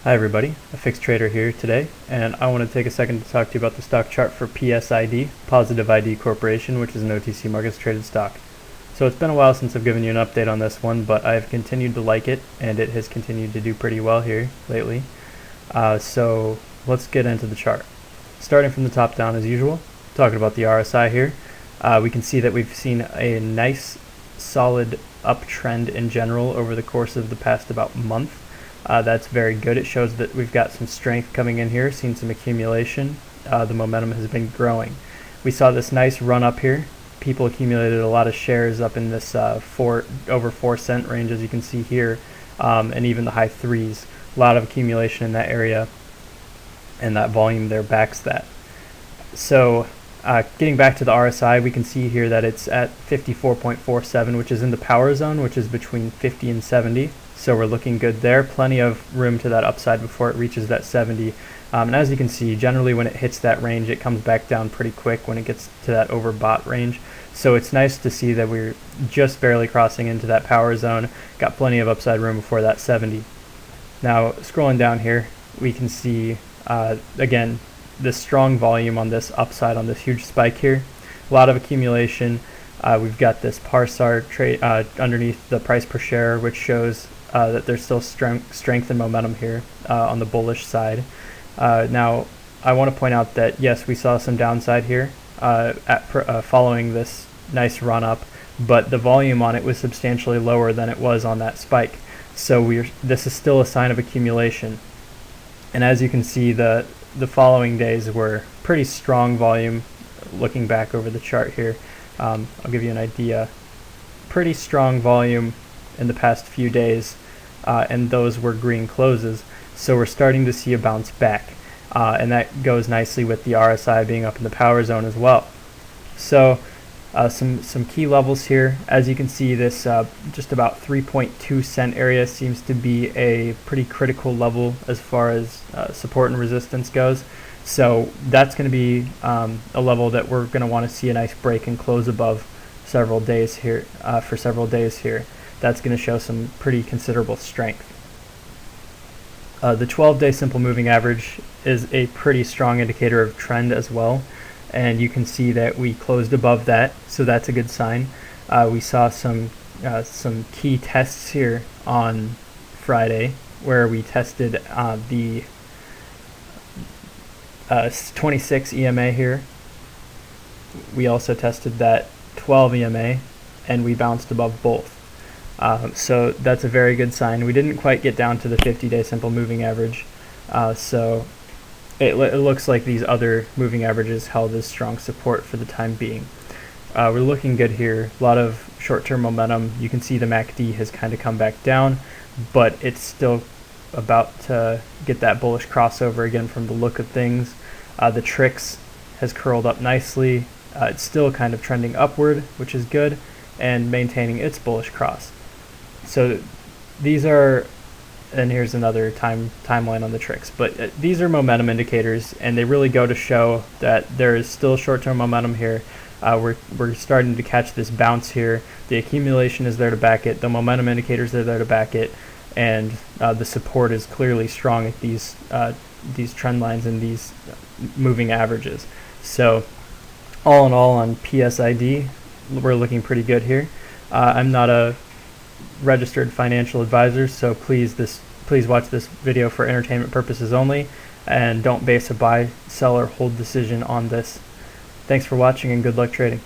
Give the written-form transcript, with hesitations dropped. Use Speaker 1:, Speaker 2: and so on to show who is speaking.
Speaker 1: Hi everybody, a fixed trader here today, and I want to take a second to talk to you about the stock chart for PSID, PositiveID Corporation, which is an OTC markets traded stock. So it's been a while since I've given you an update on this one, but I've continued to like it, and it has continued to do pretty well here lately. So let's get into the chart. Starting from the top down as usual, talking about the RSI here, we can see that we've seen a nice solid uptrend in general over the course of the past about month. That's very good. It shows that we've got some strength coming in here, seen some accumulation. The momentum has been growing. We saw this nice run up here. People accumulated a lot of shares up in this over 4 cent range, as you can see here, and even the high threes. A lot of accumulation in that area, and that volume there backs that. So getting back to the RSI, we can see here that it's at 54.47, which is in the power zone, which is between 50 and 70. So we're looking good there. Plenty of room to that upside before it reaches that 70. And as you can see, generally when it hits that range, it comes back down pretty quick when it gets to that overbought range. So it's nice to see that we're just barely crossing into that power zone. Got plenty of upside room before that 70. Now scrolling down here, we can see again this strong volume on this upside on this huge spike here. A lot of accumulation. We've got this PARSAR trade underneath the price per share, which shows that there's still strength and momentum here on the bullish side. Now, I want to point out that yes, we saw some downside here following this nice run up, but the volume on it was substantially lower than it was on that spike. So this is still a sign of accumulation. And as you can see, the following days were pretty strong volume. Looking back over the chart here, I'll give you an idea. Pretty strong volume in the past few days, and those were green closes. So we're starting to see a bounce back, and that goes nicely with the RSI being up in the power zone as well. So some key levels here. As you can see, this just about 3.2 cent area seems to be a pretty critical level as far as support and resistance goes. So that's going to be a level that we're going to want to see a nice break and close above several days here. For several days here, that's going to show some pretty considerable strength. The 12-day simple moving average is a pretty strong indicator of trend as well, and you can see that we closed above that, so that's a good sign. We saw some key tests here on Friday where we tested the 26 EMA here. We also tested that 12 EMA, and we bounced above both. So that's a very good sign. We didn't quite get down to the 50-day simple moving average, so it looks like these other moving averages held as strong support for the time being. We're looking good here. A lot of short-term momentum. You can see the MACD has kind of come back down, but it's still about to get that bullish crossover again from the look of things. The TRIX has curled up nicely. It's still kind of trending upward, which is good, and maintaining its bullish cross. So these are, and here's another timeline on the TRIX, but these are momentum indicators, and they really go to show that there is still short-term momentum here. We're starting to catch this bounce here. The accumulation is there to back it. The momentum indicators are there to back it, and the support is clearly strong at these trend lines and these moving averages. So all in all, on PSID, we're looking pretty good here. I'm not a registered financial advisor, so please watch this video for entertainment purposes only, and don't base a buy, sell, or hold decision on this. Thanks for watching, and good luck trading.